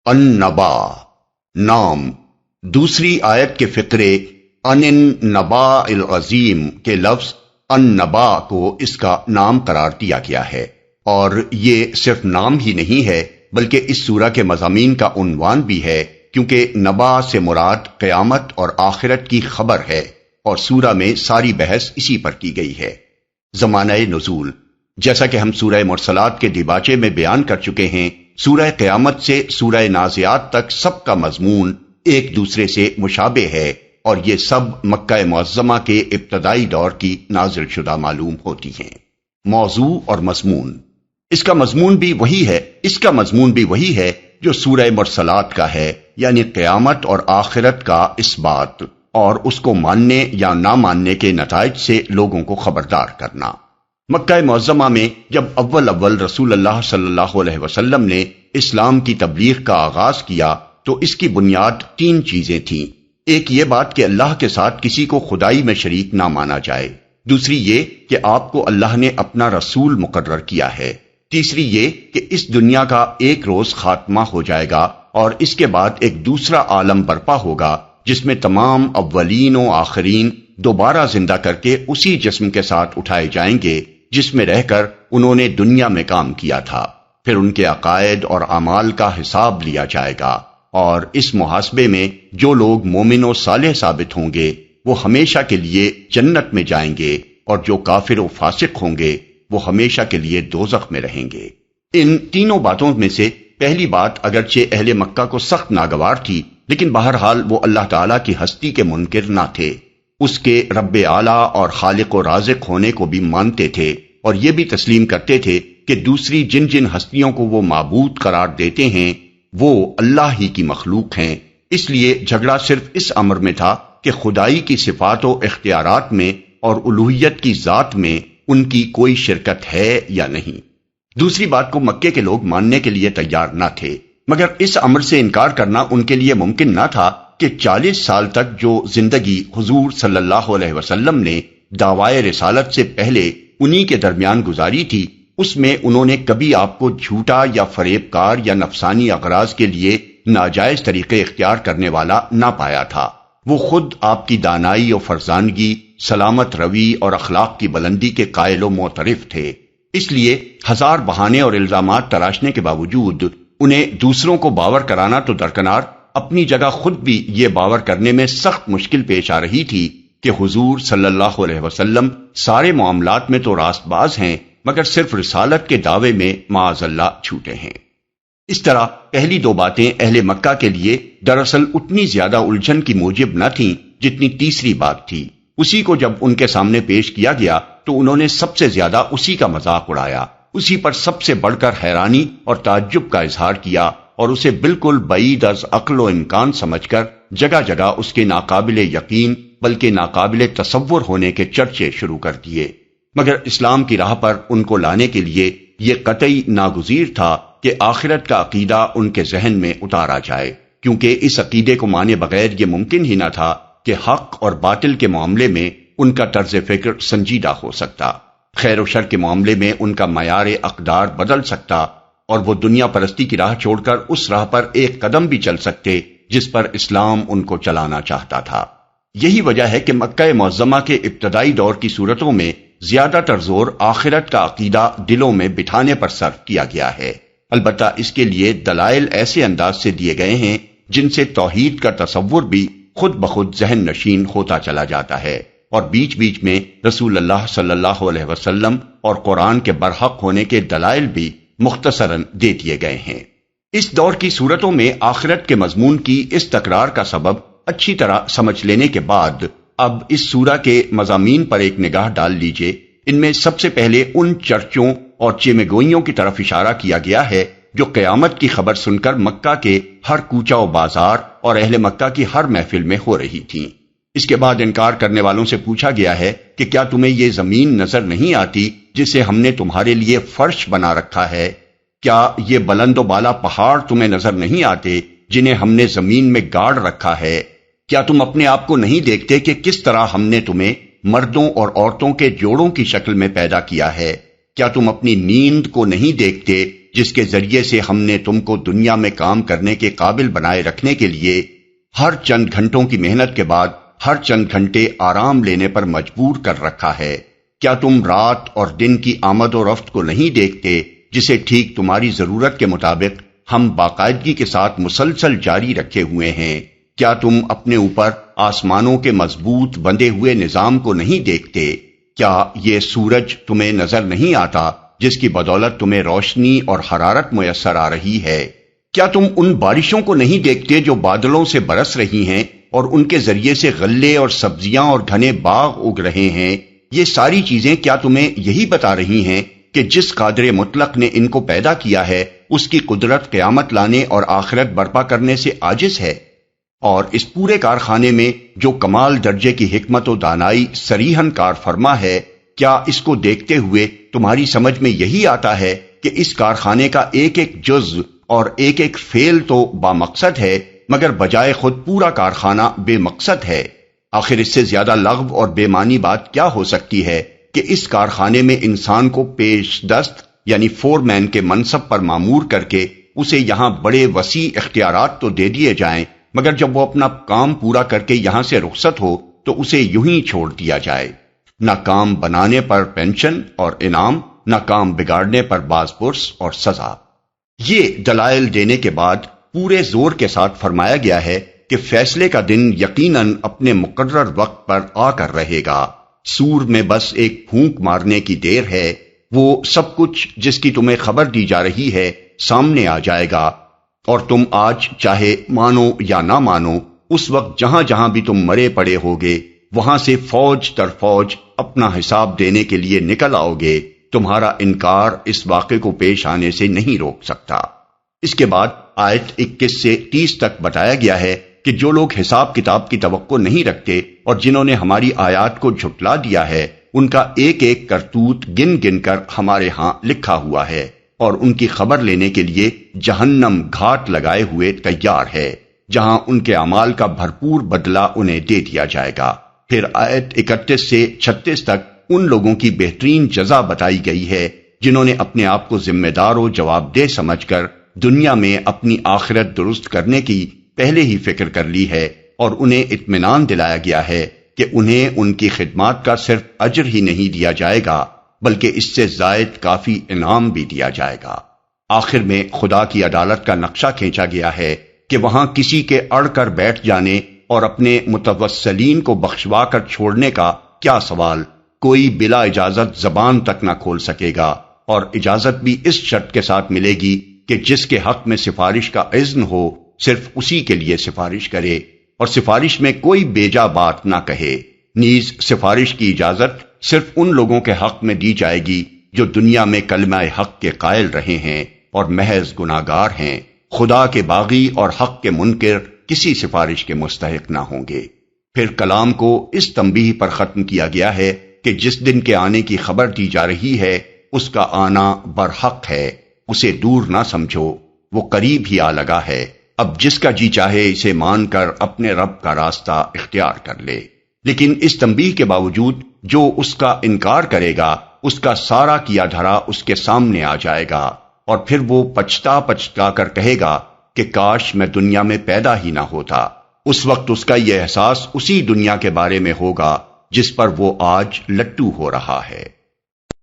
النبا نام، دوسری آیت کے فقرے ان النبا العظیم کے لفظ النبا کو اس کا نام قرار دیا گیا ہے، اور یہ صرف نام ہی نہیں ہے بلکہ اس سورہ کے مضامین کا عنوان بھی ہے، کیونکہ نبا سے مراد قیامت اور آخرت کی خبر ہے، اور سورہ میں ساری بحث اسی پر کی گئی ہے۔ زمانہ نزول، جیسا کہ ہم سورہ مرسلات کے دیباچے میں بیان کر چکے ہیں، سورہ قیامت سے سورہ نازعات تک سب کا مضمون ایک دوسرے سے مشابہ ہے، اور یہ سب مکہ معظمہ کے ابتدائی دور کی نازل شدہ معلوم ہوتی ہیں۔ موضوع اور مضمون، اس کا مضمون بھی وہی ہے جو سورہ مرسلات کا ہے، یعنی قیامت اور آخرت کا اثبات اور اس کو ماننے یا نہ ماننے کے نتائج سے لوگوں کو خبردار کرنا۔ مکہ معظمہ میں جب اول رسول اللہ صلی اللہ علیہ وسلم نے اسلام کی تبلیغ کا آغاز کیا تو اس کی بنیاد 3 چیزیں تھیں۔ ایک یہ بات کہ اللہ کے ساتھ کسی کو خدائی میں شریک نہ مانا جائے، دوسری یہ کہ آپ کو اللہ نے اپنا رسول مقرر کیا ہے، تیسری یہ کہ اس دنیا کا ایک روز خاتمہ ہو جائے گا اور اس کے بعد ایک دوسرا عالم برپا ہوگا جس میں تمام اولین و آخرین دوبارہ زندہ کر کے اسی جسم کے ساتھ اٹھائے جائیں گے جس میں رہ کر انہوں نے دنیا میں کام کیا تھا، پھر ان کے عقائد اور اعمال کا حساب لیا جائے گا، اور اس محاسبے میں جو لوگ مومن و صالح ثابت ہوں گے وہ ہمیشہ کے لیے جنت میں جائیں گے، اور جو کافر و فاسق ہوں گے وہ ہمیشہ کے لیے دوزخ میں رہیں گے۔ ان تینوں باتوں میں سے پہلی بات اگرچہ اہل مکہ کو سخت ناگوار تھی، لیکن بہرحال وہ اللہ تعالیٰ کی ہستی کے منکر نہ تھے، اس کے رب اعلیٰ اور خالق و رازق ہونے کو بھی مانتے تھے، اور یہ بھی تسلیم کرتے تھے کہ دوسری جن جن ہستیوں کو وہ معبود قرار دیتے ہیں وہ اللہ ہی کی مخلوق ہیں۔ اس لیے جھگڑا صرف اس امر میں تھا کہ خدائی کی صفات و اختیارات میں اور الوہیت کی ذات میں ان کی کوئی شرکت ہے یا نہیں۔ دوسری بات کو مکے کے لوگ ماننے کے لیے تیار نہ تھے، مگر اس امر سے انکار کرنا ان کے لیے ممکن نہ تھا کہ 40 سال تک جو زندگی حضور صلی اللہ علیہ وسلم نے دعوی رسالت سے پہلے انہی کے درمیان گزاری تھی، اس میں انہوں نے کبھی آپ کو جھوٹا یا فریب کار یا نفسانی اغراض کے لیے ناجائز طریقے اختیار کرنے والا نہ پایا تھا۔ وہ خود آپ کی دانائی و فرزانگی، سلامت روی اور اخلاق کی بلندی کے قائل و معترف تھے، اس لیے ہزار بہانے اور الزامات تراشنے کے باوجود انہیں دوسروں کو باور کرانا تو درکنار، اپنی جگہ خود بھی یہ باور کرنے میں سخت مشکل پیش آ رہی تھی کہ حضور صلی اللہ علیہ وسلم سارے معاملات میں تو راست باز ہیں مگر صرف رسالت کے دعوے میں معاذ اللہ چھوٹے ہیں۔ اس طرح پہلی 2 باتیں اہل مکہ کے لیے دراصل اتنی زیادہ الجھن کی موجب نہ تھیں جتنی تیسری بات تھی۔ اسی کو جب ان کے سامنے پیش کیا گیا تو انہوں نے سب سے زیادہ اسی کا مذاق اڑایا، اسی پر سب سے بڑھ کر حیرانی اور تعجب کا اظہار کیا، اور اسے بالکل بعید از عقل و امکان سمجھ کر جگہ جگہ اس کے ناقابل یقین بلکہ ناقابل تصور ہونے کے چرچے شروع کر دیے۔ مگر اسلام کی راہ پر ان کو لانے کے لیے یہ قطعی ناگزیر تھا کہ آخرت کا عقیدہ ان کے ذہن میں اتارا جائے، کیونکہ اس عقیدے کو مانے بغیر یہ ممکن ہی نہ تھا کہ حق اور باطل کے معاملے میں ان کا طرز فکر سنجیدہ ہو سکتا، خیر و شر کے معاملے میں ان کا معیار اقدار بدل سکتا، اور وہ دنیا پرستی کی راہ چھوڑ کر اس راہ پر ایک قدم بھی چل سکتے جس پر اسلام ان کو چلانا چاہتا تھا۔ یہی وجہ ہے کہ مکہ معظمہ کے ابتدائی دور کی صورتوں میں زیادہ تر زور آخرت کا عقیدہ دلوں میں بٹھانے پر صرف کیا گیا ہے، البتہ اس کے لیے دلائل ایسے انداز سے دیے گئے ہیں جن سے توحید کا تصور بھی خود بخود ذہن نشین ہوتا چلا جاتا ہے، اور بیچ بیچ میں رسول اللہ صلی اللہ علیہ وسلم اور قرآن کے برحق ہونے کے دلائل بھی مختصراً دے دیے گئے ہیں۔ اس دور کی صورتوں میں آخرت کے مضمون کی اس تکرار کا سبب اچھی طرح سمجھ لینے کے بعد اب اس سورہ کے مضامین پر ایک نگاہ ڈال لیجئے۔ ان میں سب سے پہلے ان چرچوں اور چیمگوئیوں کی طرف اشارہ کیا گیا ہے جو قیامت کی خبر سن کر مکہ کے ہر کوچہ و بازار اور اہل مکہ کی ہر محفل میں ہو رہی تھیں۔ اس کے بعد انکار کرنے والوں سے پوچھا گیا ہے کہ کیا تمہیں یہ زمین نظر نہیں آتی جسے ہم نے تمہارے لیے فرش بنا رکھا ہے؟ کیا یہ بلند و بالا پہاڑ تمہیں نظر نہیں آتے جنہیں ہم نے زمین میں گاڑ رکھا ہے؟ کیا تم اپنے آپ کو نہیں دیکھتے کہ کس طرح ہم نے تمہیں مردوں اور عورتوں کے جوڑوں کی شکل میں پیدا کیا ہے؟ کیا تم اپنی نیند کو نہیں دیکھتے جس کے ذریعے سے ہم نے تم کو دنیا میں کام کرنے کے قابل بنائے رکھنے کے لیے ہر چند گھنٹوں کی محنت کے بعد ہر چند گھنٹے آرام لینے پر مجبور کر رکھا ہے؟ کیا تم رات اور دن کی آمد و رفت کو نہیں دیکھتے جسے ٹھیک تمہاری ضرورت کے مطابق ہم باقاعدگی کے ساتھ مسلسل جاری رکھے ہوئے ہیں؟ کیا تم اپنے اوپر آسمانوں کے مضبوط بندھے ہوئے نظام کو نہیں دیکھتے؟ کیا یہ سورج تمہیں نظر نہیں آتا جس کی بدولت تمہیں روشنی اور حرارت میسر آ رہی ہے؟ کیا تم ان بارشوں کو نہیں دیکھتے جو بادلوں سے برس رہی ہیں اور ان کے ذریعے سے غلے اور سبزیاں اور گھنے باغ اگ رہے ہیں؟ یہ ساری چیزیں کیا تمہیں یہی بتا رہی ہیں کہ جس قادر مطلق نے ان کو پیدا کیا ہے اس کی قدرت قیامت لانے اور آخرت برپا کرنے سے عاجز ہے؟ اور اس پورے کارخانے میں جو کمال درجے کی حکمت و دانائی صریحاً کار فرما ہے، کیا اس کو دیکھتے ہوئے تمہاری سمجھ میں یہی آتا ہے کہ اس کارخانے کا ایک ایک جز اور ایک ایک فعل تو بامقصد ہے مگر بجائے خود پورا کارخانہ بے مقصد ہے؟ آخر اس سے زیادہ لغو اور بے معنی بات کیا ہو سکتی ہے کہ اس کارخانے میں انسان کو پیش دست یعنی فور مین کے منصب پر مامور کر کے اسے یہاں بڑے وسیع اختیارات تو دے دیے جائیں مگر جب وہ اپنا کام پورا کر کے یہاں سے رخصت ہو تو اسے یوں ہی چھوڑ دیا جائے؟ نہ کام بنانے پر پینشن اور انعام، نہ کام بگاڑنے پر باز پرس اور سزا۔ یہ دلائل دینے کے بعد پورے زور کے ساتھ فرمایا گیا ہے کہ فیصلے کا دن یقیناً اپنے مقرر وقت پر آ کر رہے گا۔ سور میں بس ایک پھونک مارنے کی دیر ہے، وہ سب کچھ جس کی تمہیں خبر دی جا رہی ہے سامنے آ جائے گا، اور تم آج چاہے مانو یا نہ مانو اس وقت جہاں جہاں بھی تم مرے پڑے ہوگے وہاں سے فوج در فوج اپنا حساب دینے کے لیے نکل آؤ گے۔ تمہارا انکار اس واقعے کو پیش آنے سے نہیں روک سکتا۔ اس کے بعد آیت 21 سے 30 تک بتایا گیا ہے کہ جو لوگ حساب کتاب کی توقع نہیں رکھتے اور جنہوں نے ہماری آیات کو جھٹلا دیا ہے ان کا ایک ایک کرتوت گن گن کر ہمارے ہاں لکھا ہوا ہے، اور ان کی خبر لینے کے لیے جہنم گھاٹ لگائے ہوئے تیار ہے جہاں ان کے اعمال کا بھرپور بدلہ انہیں دے دیا جائے گا۔ پھر آیت 31 سے 36 تک ان لوگوں کی بہترین جزا بتائی گئی ہے جنہوں نے اپنے آپ کو ذمہ دار و جواب دہ سمجھ کر دنیا میں اپنی آخرت درست کرنے کی پہلے ہی فکر کر لی ہے، اور انہیں اطمینان دلایا گیا ہے کہ انہیں ان کی خدمات کا صرف اجر ہی نہیں دیا جائے گا بلکہ اس سے زائد کافی انعام بھی دیا جائے گا۔ آخر میں خدا کی عدالت کا نقشہ کھینچا گیا ہے کہ وہاں کسی کے اڑ کر بیٹھ جانے اور اپنے متوسلین کو بخشوا کر چھوڑنے کا کیا سوال، کوئی بلا اجازت زبان تک نہ کھول سکے گا، اور اجازت بھی اس شرط کے ساتھ ملے گی کہ جس کے حق میں سفارش کا اذن ہو صرف اسی کے لیے سفارش کرے، اور سفارش میں کوئی بیجا بات نہ کہے۔ نیز سفارش کی اجازت صرف ان لوگوں کے حق میں دی جائے گی جو دنیا میں کلمہ حق کے قائل رہے ہیں اور محض گناہگار ہیں۔ خدا کے باغی اور حق کے منکر کسی سفارش کے مستحق نہ ہوں گے۔ پھر کلام کو اس تنبیہ پر ختم کیا گیا ہے کہ جس دن کے آنے کی خبر دی جا رہی ہے اس کا آنا برحق ہے، اسے دور نہ سمجھو، وہ قریب ہی آ لگا ہے۔ اب جس کا جی چاہے اسے مان کر اپنے رب کا راستہ اختیار کر لے۔ لیکن اس تنبیہ کے باوجود جو اس کا انکار کرے گا اس کا سارا کیا دھرا اس کے سامنے آ جائے گا، اور پھر وہ پچھتا پچھتا کر کہے گا کہ کاش میں دنیا میں پیدا ہی نہ ہوتا۔ اس وقت اس کا یہ احساس اسی دنیا کے بارے میں ہوگا جس پر وہ آج لٹو ہو رہا ہے۔